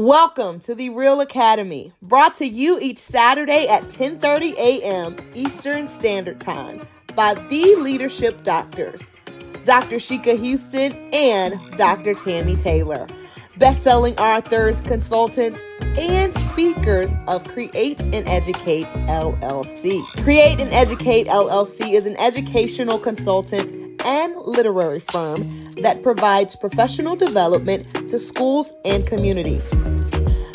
Welcome to the REALL Academy, brought to you each Saturday at 10:30 a.m. Eastern Standard Time by the leadership doctors, Dr. Sheka Houston and Dr. Tammy Taylor, best-selling authors, consultants, and speakers of Create and Educate LLC. Create and Educate LLC is an educational consultant and literary firm that provides professional development to schools and community.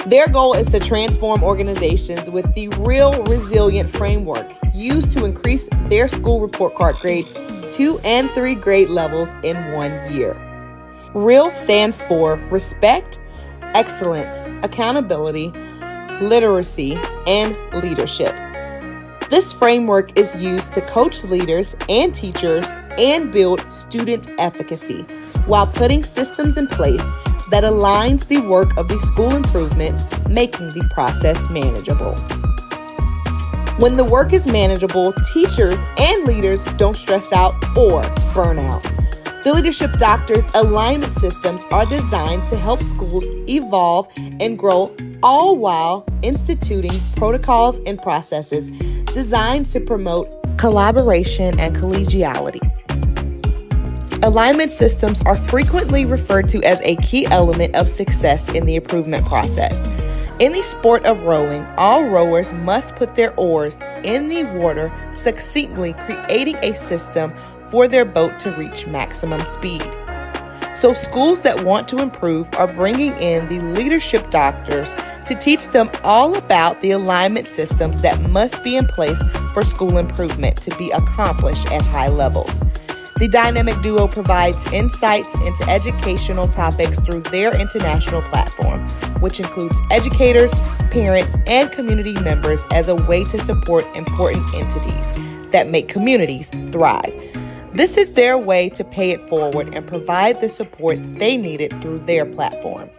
Their goal is to transform organizations with the REALL Resilience Framework used to increase their school report card grades 2 and 3 grade levels in 1 year. REALL stands for Respect, Excellence, Accountability, Literacy, and Leadership. This framework is used to coach leaders and teachers and build student efficacy while putting systems in place that aligns the work of the school improvement, making the process manageable. When the work is manageable, teachers and leaders don't stress out or burn out. The Leadership Doctors alignment systems are designed to help schools evolve and grow, all while instituting protocols and processes designed to promote collaboration and collegiality. Alignment systems are frequently referred to as a key element of success in the improvement process. In the sport of rowing, all rowers must put their oars in the water succinctly, creating a system for their boat to reach maximum speed. So schools that want to improve are bringing in the leadership doctors to teach them all about the alignment systems that must be in place for school improvement to be accomplished at high levels. The dynamic duo provides insights into educational topics through their international platform, which includes educators, parents, and community members as a way to support important entities that make communities thrive. This is their way to pay it forward and provide the support they needed through their platform.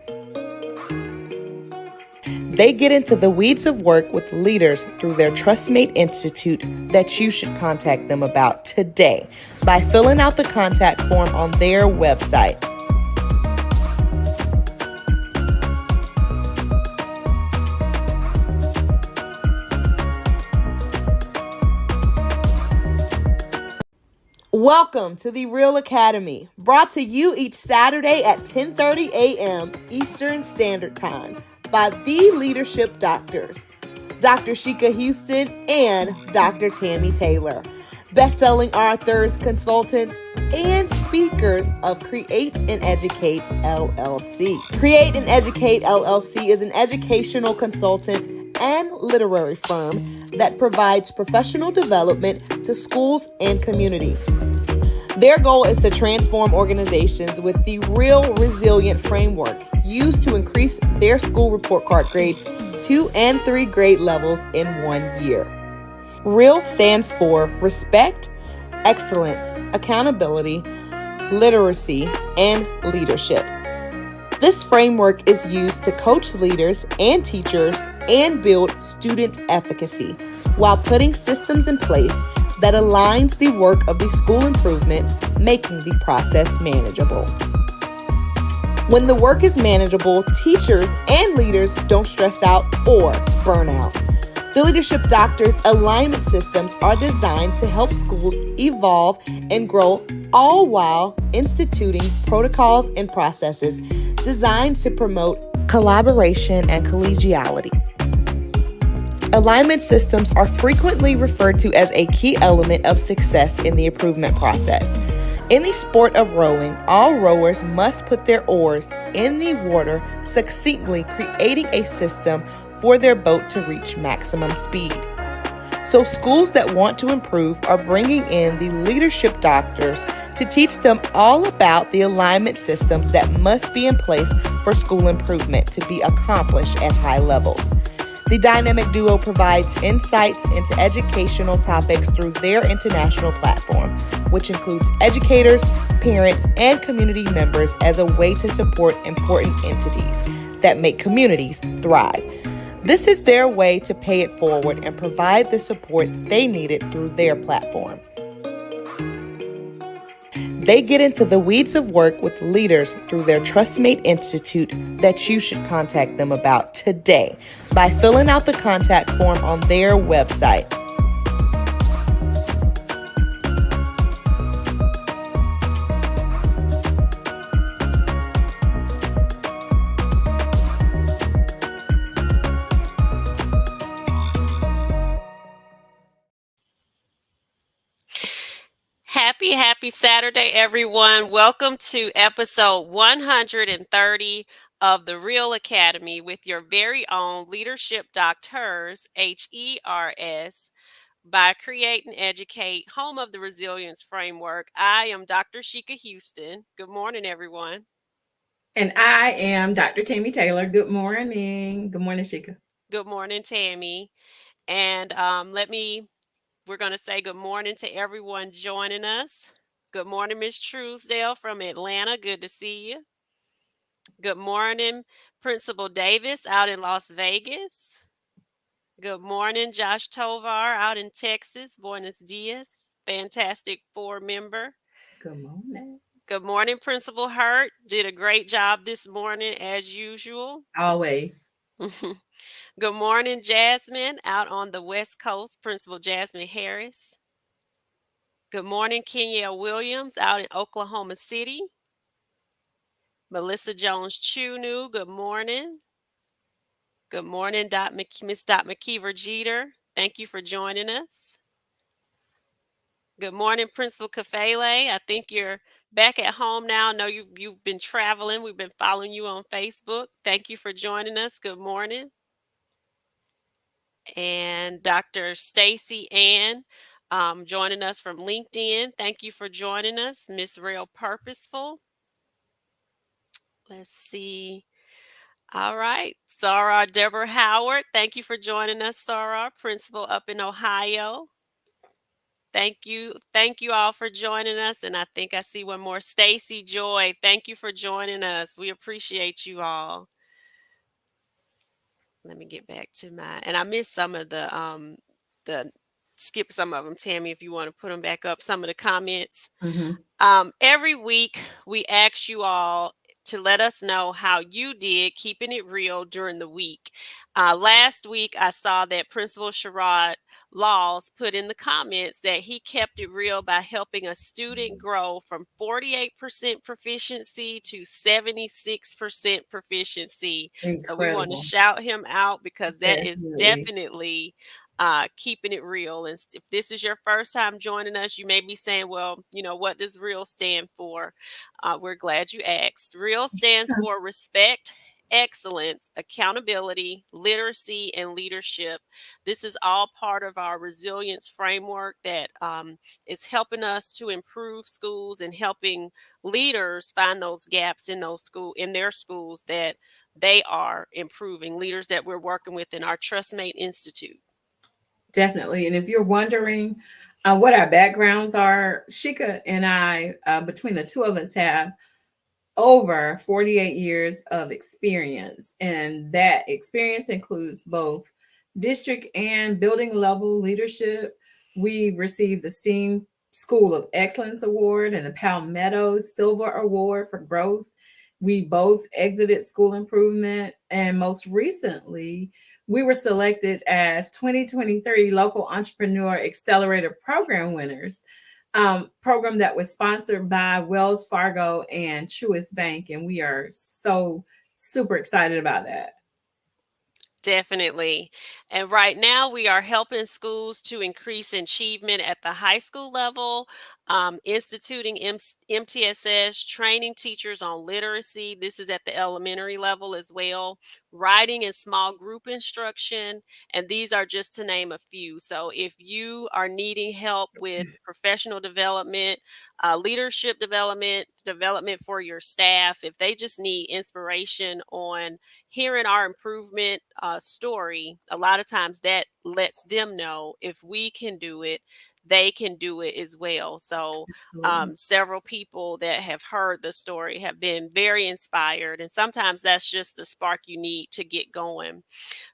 They get into the weeds of work with leaders through their TrustMate Institute that you should contact them about today by filling out the contact form on their website. Welcome to the REALL Academy, brought to you each Saturday at 10:30 a.m. Eastern Standard Time by the leadership doctors, Dr. Sheka Houston and Dr. Tammy Taylor, best-selling authors, consultants, and speakers of Create and Educate LLC. Create and Educate LLC is an educational consultant and literary firm that provides professional development to schools and community. Their goal is to transform organizations with the REALL Resilience Framework used to increase their school report card grades 2 and 3 grade levels in 1 year. REALL stands for Respect, Excellence, Accountability, Literacy, and Leadership. This framework is used to coach leaders and teachers and build student efficacy while putting systems in place that aligns the work of the school improvement, making the process manageable. When the work is manageable, teachers and leaders don't stress out or burn out. The Leadership Doctors alignment systems are designed to help schools evolve and grow, all while instituting protocols and processes designed to promote collaboration and collegiality. Alignment systems are frequently referred to as a key element of success in the improvement process. In the sport of rowing, all rowers must put their oars in the water succinctly, creating a system for their boat to reach maximum speed. So schools that want to improve are bringing in the leadership doctors to teach them all about the alignment systems that must be in place for school improvement to be accomplished at high levels. The dynamic duo provides insights into educational topics through their international platform, which includes educators, parents, and community members as a way to support important entities that make communities thrive. This is their way to pay it forward and provide the support they needed through their platform. They get into the weeds of work with leaders through their TrustMate Institute that you should contact them about today by filling out the contact form on their website. Happy Saturday, everyone. Welcome to episode 130 of the REALL Academy with your very own leadership doctors, HERS, by Create and Educate, home of the Resilience Framework. I am Dr. Sheka Houston. Good morning, everyone. And I am Dr. Tammy Taylor. Good morning. Good morning, Sheka. Good morning, Tammy. And we're going to say good morning to everyone joining us. Good morning, Miss Truesdale from Atlanta. Good to see you. Good morning, Principal Davis out in Las Vegas. Good morning, Josh Tovar out in Texas. Buenos dias. Fantastic four member. Good morning. Good morning, Principal Hurt. Did a great job this morning as usual. Always. Good morning, Jasmine out on the West Coast. Principal Jasmine Harris. Good morning, Kenya Williams out in Oklahoma City. Melissa Jones Chunu, good morning. Good morning, Miss Dot McKeever Jeter. Thank you for joining us. Good morning, Principal Kafele. I think you're back at home now. I know you've been traveling. We've been following you on Facebook. Thank you for joining us. Good morning. And Dr. Stacy Ann joining us from LinkedIn. Thank you for joining us. Miss Real Purposeful. Let's see. All right. Sarah Deborah Howard. Thank you for joining us, Sarah, principal up in Ohio. Thank you. Thank you all for joining us. And I think I see one more. Stacy Joy. Thank you for joining us. We appreciate you all. Let me get back to and I missed some of the skip some of them, Tammy, if you want to put them back up, some of the comments. Every week we ask you all to let us know how you did keeping it real during the week. Last week, I saw that Principal Sherrod Laws put in the comments that he kept it real by helping a student grow from 48% proficiency to 76% proficiency. So we want to Incredible. shout him out because that is Definitely. definitely keeping it real. And if this is your first time joining us, you may be saying, well, what does REAL stand for? We're glad you asked. REAL stands for respect, excellence, accountability, literacy, and leadership. This is all part of our resilience framework that is helping us to improve schools and helping leaders find those gaps in their schools that they are improving, leaders that we're working with in our TrustMate Institute. Definitely. And if you're wondering what our backgrounds are, Shika and I, between the two of us, have over 48 years of experience. And that experience includes both district and building level leadership. We received the STEAM School of Excellence Award and the Palmetto Silver Award for growth. We both exited school improvement. And most recently, we were selected as 2023 Local Entrepreneur Accelerator Program winners, program that was sponsored by Wells Fargo and Truist Bank. And we are so super excited about that. Definitely. And right now, we are helping schools to increase achievement at the high school level, instituting MTSS, training teachers on literacy. This is at the elementary level as well, writing and small group instruction. And these are just to name a few. So if you are needing help with professional development, leadership development for your staff, if they just need inspiration on hearing our improvement story, a lot of times that lets them know if we can do it, they can do it as well. So Absolutely. several people that have heard the story have been very inspired, and sometimes that's just the spark you need to get going.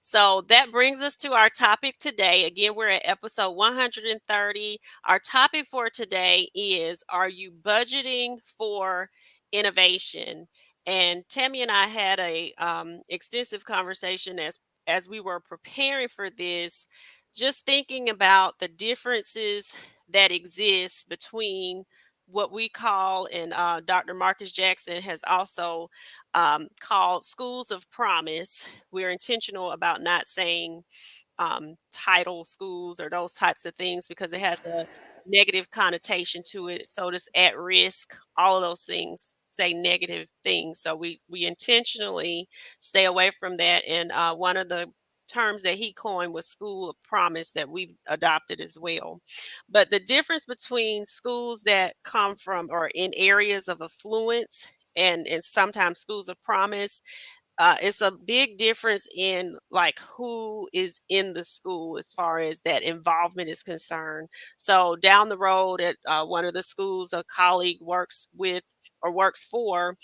So that brings us to our topic today. Again, we're at episode 130. Our topic for today is, are you budgeting for innovation? And Tammy and I had a extensive conversation as we were preparing for this, just thinking about the differences that exist between what we call, and Dr. Marcus Jackson has also called, schools of promise. We're intentional about not saying title schools or those types of things because it has a negative connotation to it. So does at risk, all of those things say negative things. So we intentionally stay away from that. And one of the terms that he coined was school of promise, that we've adopted as well. But the difference between schools that come from or in areas of affluence and sometimes schools of promise, it's a big difference in like who is in the school as far as that involvement is concerned. So down the road at one of the schools a colleague works with or works for,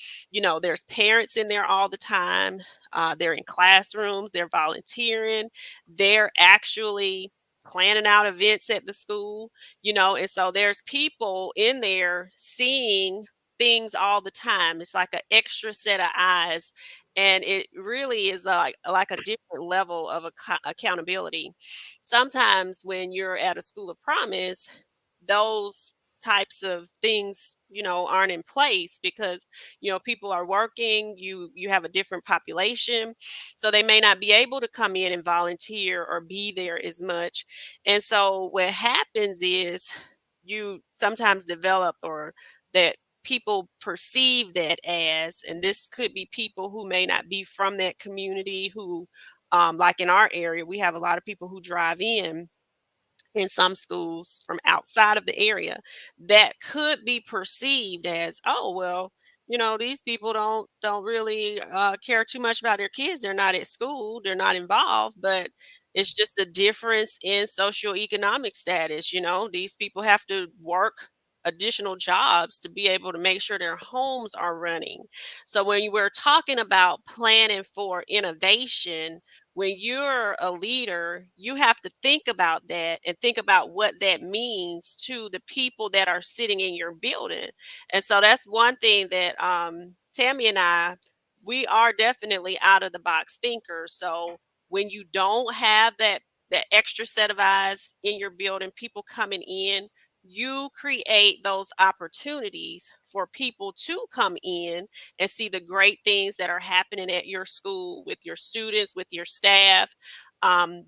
there's parents in there all the time. They're in classrooms, they're volunteering, they're actually planning out events at the school, and so there's people in there seeing things all the time. It's like an extra set of eyes, and it really is like a different level of accountability. Sometimes when you're at a school of promise, those types of things aren't in place because people are working. You have a different population, so they may not be able to come in and volunteer or be there as much. And so what happens is you sometimes develop, or that people perceive that as, and this could be people who may not be from that community, who like in our area, we have a lot of people who drive in some schools from outside of the area, that could be perceived as, oh well, these people don't really care too much about their kids. They're not at school, they're not involved. But it's just a difference in socioeconomic status. These people have to work additional jobs to be able to make sure their homes are running. So when you were talking about planning for innovation, when you're a leader, you have to think about that and think about what that means to the people that are sitting in your building. And so that's one thing that Tammy and I, we are definitely out of the box thinkers. So when you don't have that extra set of eyes in your building, people coming in, you create those opportunities for people to come in and see the great things that are happening at your school with your students, with your staff.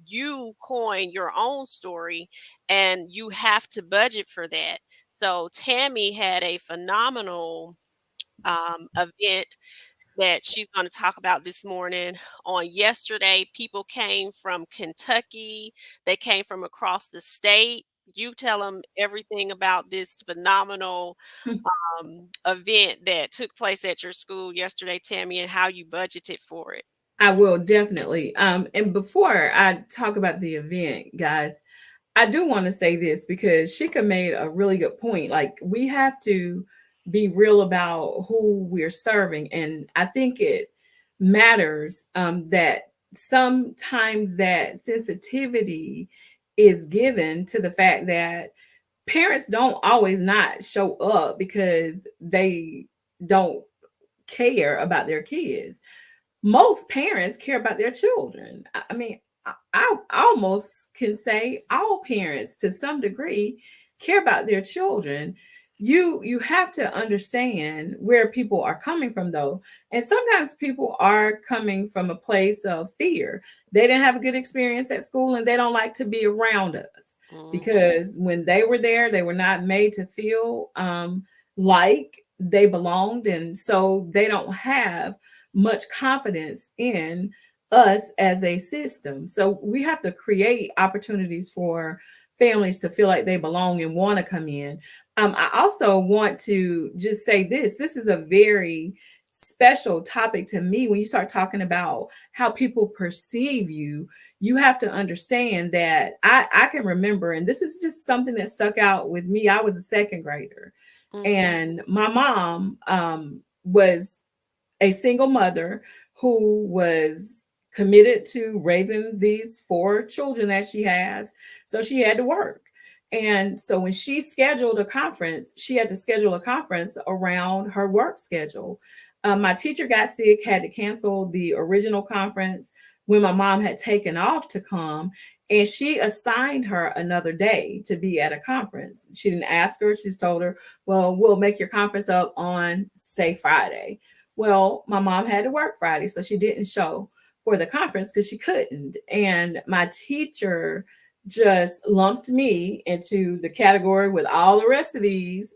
You coin your own story, and you have to budget for that. So Tammy had a phenomenal event that she's going to talk about this morning. On yesterday, people came from Kentucky, they came from across the state. You tell them everything about this phenomenal event that took place at your school yesterday, Tammy, and how you budgeted for it. I will definitely. And before I talk about the event, guys, I do want to say this because Shika made a really good point. Like, we have to be real about who we're serving. And I think it matters that sometimes that sensitivity is given to the fact that parents don't always not show up because they don't care about their kids. Most parents care about their children. I mean, I almost can say all parents to some degree care about their children. You have to understand where people are coming from though. And sometimes people are coming from a place of fear. They didn't have a good experience at school and they don't like to be around us Mhm. because when they were there, they were not made to feel like they belonged. And so they don't have much confidence in us as a system. So we have to create opportunities for families to feel like they belong and want to come in. I also want to just say this is a very special topic to me. When you start talking about how people perceive you, you have to understand that I can remember, and this is just something that stuck out with me. I was a second grader, Mm-hmm. and my mom was a single mother who was committed to raising these four children that she has. So she had to work. And so when she scheduled a conference, she had to schedule a conference around her work schedule. My teacher got sick, had to cancel the original conference when my mom had taken off to come. And she assigned her another day to be at a conference. She didn't ask her. She's told her, well, we'll make your conference up on, say, Friday. Well, my mom had to work Friday, so she didn't show for the conference because she couldn't. And my teacher just lumped me into the category with all the rest of these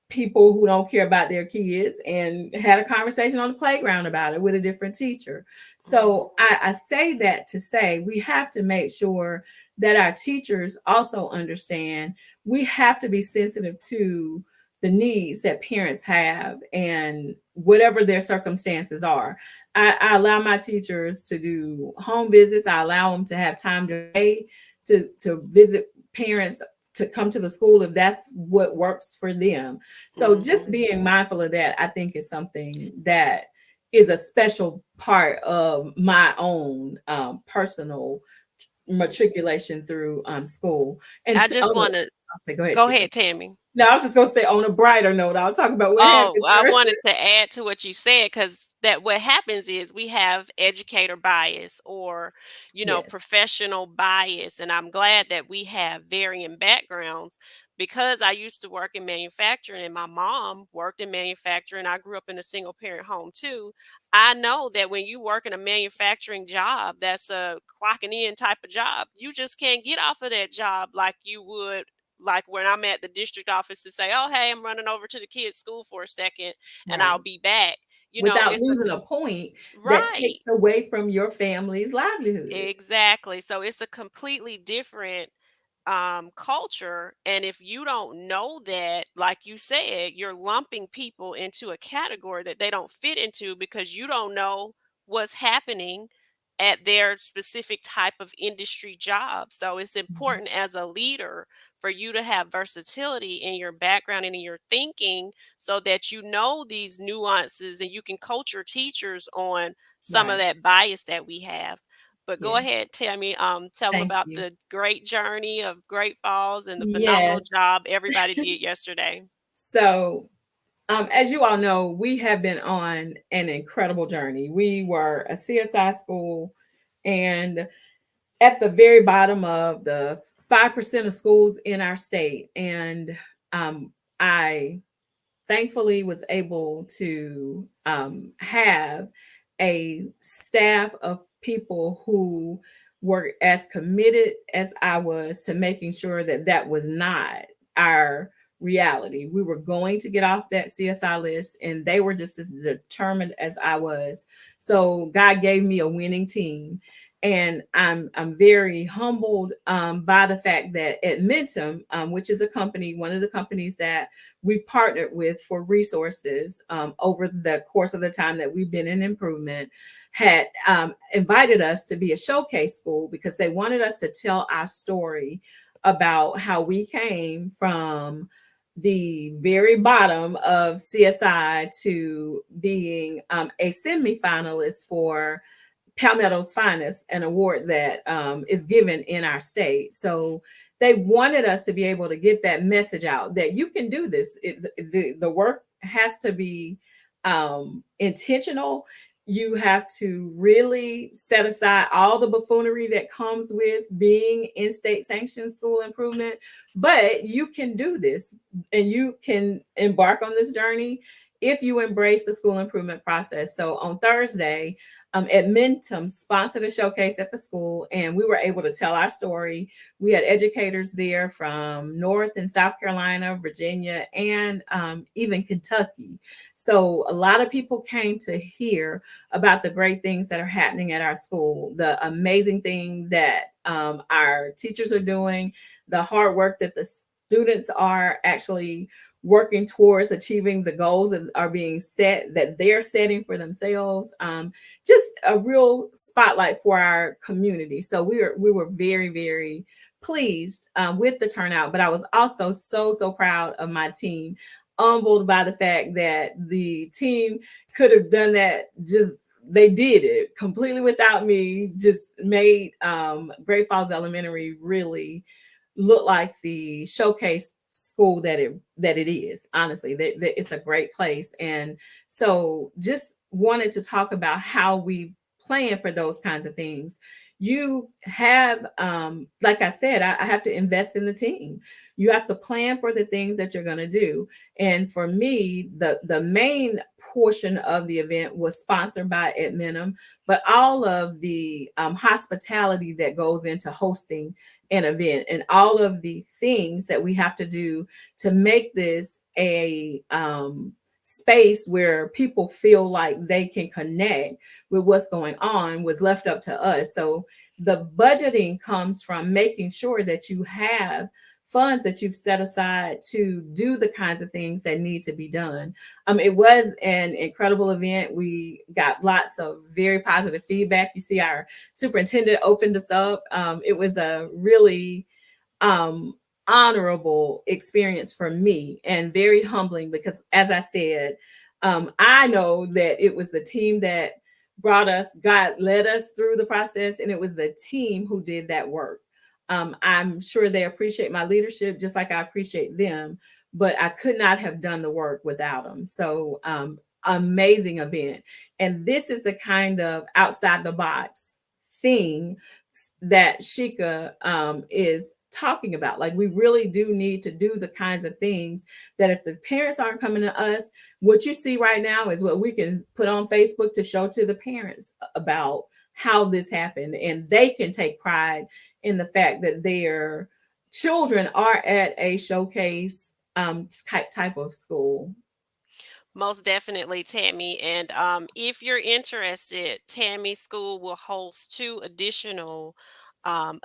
people who don't care about their kids, and had a conversation on the playground about it with a different teacher. So Mm-hmm. I say that to say we have to make sure that our teachers also understand we have to be sensitive to the needs that parents have and whatever their circumstances are. I allow my teachers to do home visits. I allow them to have time today to visit parents, to come to the school if that's what works for them. So just Mm-hmm. being mindful of that, I think, is something that is a special part of my own personal matriculation through school. And I just want to I'll say, go ahead, go Shika. ahead, Tammy. No, I was just gonna say on a brighter note, I'll talk about what Oh, happened I there. wanted to add to what you said because that what happens is we have educator bias or, Yes. professional bias. And I'm glad that we have varying backgrounds because I used to work in manufacturing and my mom worked in manufacturing. I grew up in a single parent home too. I know that when you work in a manufacturing job, that's a clocking in type of job, you just can't get off of that job like you would like when I'm at the district office to say, "Oh, hey, I'm running over to the kids' school for a second and I'll Right. be back." Without It's a losing a point that right. takes away from your family's livelihood. Exactly. So it's a completely different culture. And if you don't know that, like you said, you're lumping people into a category that they don't fit into because you don't know what's happening at their specific type of industry job. So it's Mhm. important as a leader for you to have versatility in your background and in your thinking so that you know these nuances and you can coach your teachers on some of Right. that bias that we have. But go Yeah. ahead, Tammy. Tell them Thank about you. the great journey of Great Falls and the phenomenal Yes. job everybody did yesterday. So, as you all know, we have been on an incredible journey. We were a CSI school, and at the very bottom of the 5% of schools in our state. And I thankfully was able to have a staff of people who were as committed as I was to making sure that that was not our reality. We were going to get off that CSI list, and they were just as determined as I was. So God gave me a winning team. And I'm very humbled by the fact that at Mentum, which is a company, one of the companies that we've partnered with for resources over the course of the time that we've been in improvement, had invited us to be a showcase school because they wanted us to tell our story about how we came from the very bottom of CSI to being a semi-finalist for Palmetto's Finest, an award that is given in our state. So they wanted us to be able to get that message out that you can do this. The work has to be intentional. You have to really set aside all the buffoonery that comes with being in state sanctioned school improvement, but you can do this and you can embark on this journey if you embrace the school improvement process. So on Thursday, Edmonton sponsored a showcase at the school, and we were able to tell our story. We had educators there from North and South Carolina, Virginia, and even Kentucky. So a lot of people came to hear about the great things that are happening at our school, the amazing thing that our teachers are doing, the hard work that the students are actually working towards achieving the goals that are being set, that they're setting for themselves. Just a real spotlight for our community. So we were very, very pleased with the turnout, but I was also so proud of my team, humbled by the fact that the team could have done that. Just they did it completely without me. Just made Great Falls Elementary really look like the showcase school that it is. Honestly, that it's a great place. And so just wanted to talk about how we plan for those kinds of things. You have, like I said, I have to invest in the team. You have to plan for the things that you're going to do. And for me, the main portion of the event was sponsored by Adminum, but all of the hospitality that goes into hosting an event and all of the things that we have to do to make this a space where people feel like they can connect with what's going on was left up to us. So the budgeting comes from making sure that you have funds that you've set aside to do the kinds of things that need to be done. It was an incredible event. We got lots of very positive feedback. You see, our superintendent opened us up. It was a really um, honorable experience for me and very humbling because, as I said, I know that it was the team that brought us, God led us through the process, and it was the team who did that work. I'm sure they appreciate my leadership just like I appreciate them, but I could not have done the work without them. So, amazing event. And this is the kind of outside the box thing that Sheka is talking about. Like, we really do need to do the kinds of things that if the parents aren't coming to us, what you see right now is what we can put on Facebook to show to the parents about how this happened. And they can take pride in the fact that their children are at a showcase type of school. Most definitely, Tammy. And if you're interested, Tammy School will host two additional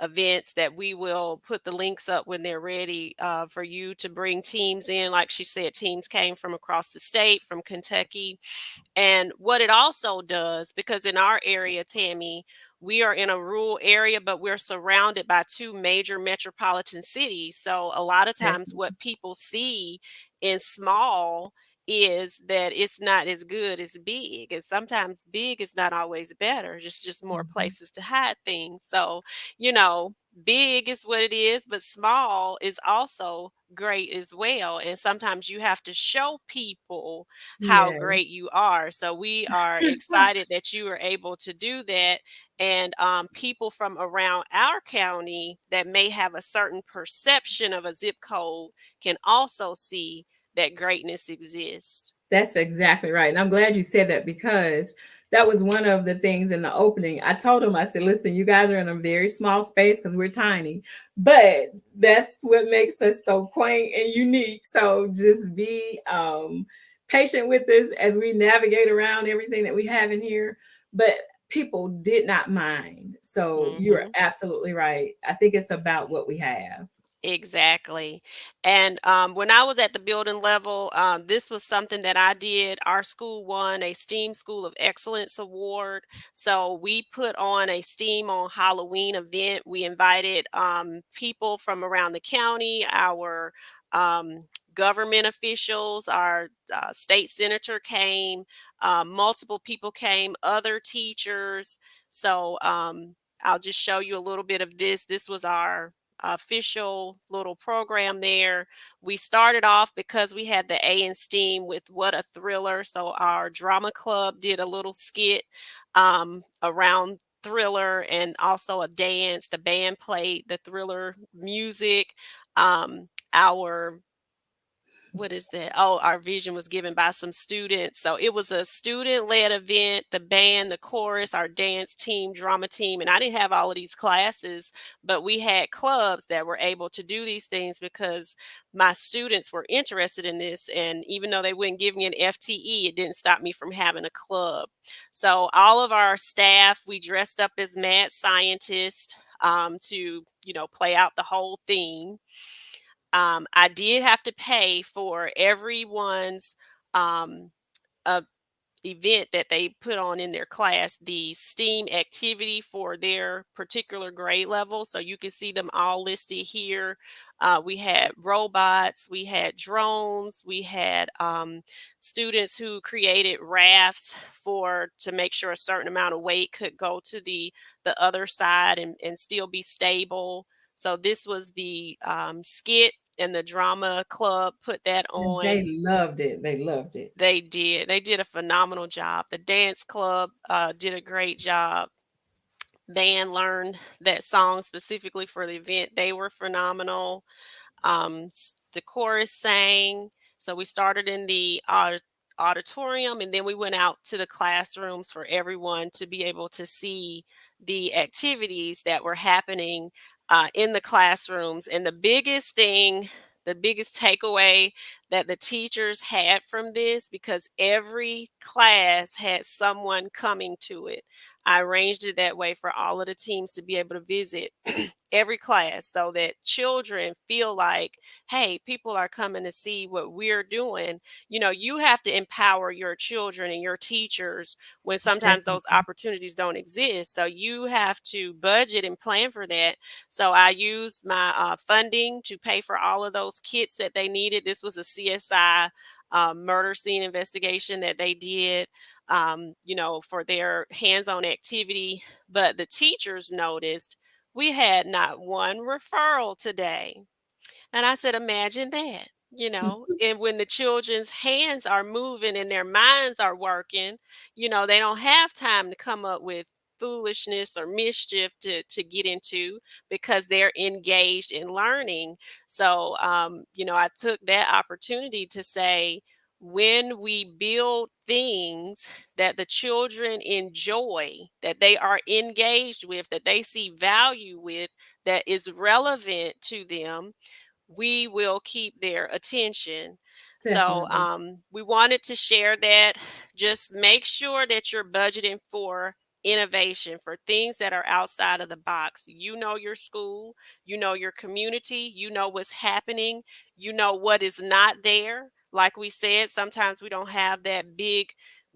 events that we will put the links up when they're ready for you to bring teams in. Like she said, teams came from across the state, from Kentucky. And what it also does, because in our area, Tammy, we are in a rural area, but we're surrounded by two major metropolitan cities. So a lot of times, what people see in small is that it's not as good as big, and sometimes big is not always better, just more Mhm. places to hide things. So you know big is what it is, but small is also great as well, and sometimes you have to show people how Yes. great you are. So we are excited that you are able to do that, and people from around our county that may have a certain perception of a zip code can also see that greatness exists. That's exactly right. And I'm glad you said that because that was one of the things in the opening. I told them, I said, listen, you guys are in a very small space because we're tiny, but that's what makes us so quaint and unique. So just be patient with us as we navigate around everything that we have in here. But people did not mind. So you're Hmm. absolutely right. I think it's about what we have. Exactly. And when I was at the building level, this was something that I did. Our school won a STEAM School of Excellence Award. So we put on a STEAM on Halloween event. We invited people from around the county, our government officials, our state senator came, multiple people came, other teachers. So I'll just show you a little bit of this. This was our official little program there. We started off because we had the A in STEAM with What a Thriller. So our drama club did a little skit around Thriller and also a dance. The band played the Thriller music. Our what is that? Oh, our vision was given by some students. So it was a student led event, the band, the chorus, our dance team, drama team. And I didn't have all of these classes, but we had clubs that were able to do these things because my students were interested in this. And even though they wouldn't give me an FTE, it didn't stop me from having a club. So all of our staff, we dressed up as mad scientists to, play out the whole theme. I did have to pay for everyone's um, uh, event that they put on in their class, the STEAM activity for their particular grade level. So you can see them all listed here. We had robots, we had drones, we had students who created rafts for to make sure a certain amount of weight could go to the other side and still be stable. So this was the skit, and the drama club put that And they on. loved it. They loved it. They did. They did a phenomenal job. The dance club did a great job. Band learned that song specifically for the event. They were phenomenal. The chorus sang. So we started in the auditorium, and then we went out to the classrooms for everyone to be able to see the activities that were happening in the classrooms. And the biggest takeaway that the teachers had from this, because every class had someone coming to it. I arranged it that way for all of the teams to be able to visit every class so that children feel like, hey, people are coming to see what we're doing. You have to empower your children and your teachers when sometimes those Definitely. opportunities don't exist. So you have to budget and plan for that. So I used my funding to pay for all of those kits that they needed. This was a CSI murder scene investigation that they did. For their hands on activity. But the teachers noticed we had not one referral today. And I said, imagine that, and when the children's hands are moving and their minds are working, they don't have time to come up with foolishness or mischief to get into because they're engaged in learning. So, I took that opportunity to say, when we build things that the children enjoy, that they are engaged with, that they see value with, that is relevant to them, we will keep their attention. So Definitely. we wanted to share that. Just make sure that you're budgeting for innovation, for things that are outside of the box. Your school, your community, what's happening, what is not there. Like we said, sometimes we don't have that big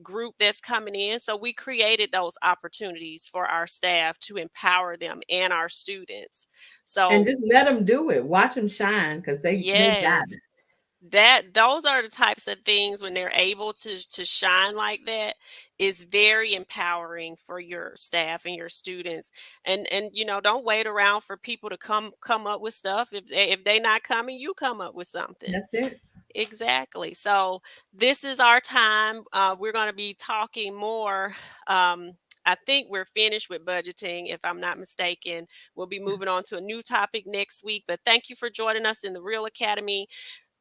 group that's coming in. So we created those opportunities for our staff to empower them and our students. And So just let them do it. Watch them shine because they got yes, those are the types of things when they're able to shine like that is very empowering for your staff and your students. And don't wait around for people to come up with stuff. If they not coming, you come up with something. That's it. Exactly. So this is our time. We're going to be talking more. I think we're finished with budgeting, if I'm not mistaken. We'll be moving on to a new topic next week. But thank you for joining us in the Real Academy.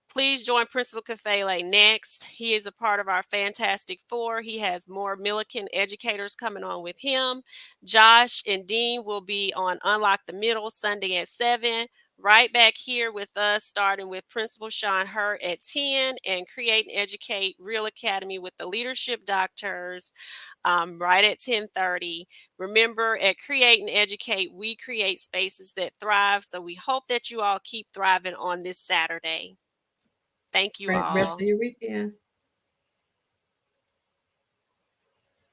Please join Principal Kafele next. He is a part of our Fantastic Four. He has more Millikan educators coming on with him. Josh and Dean will be on Unlock the Middle Sunday at 7. Right back here with us, starting with Principal Sean Hurt at 10, and Create and Educate Real Academy with the Leadership Doctors right at 10:30. Remember, at Create and Educate, we create spaces that thrive. So we hope that you all keep thriving on this Saturday. Thank you Rest of all. your weekend.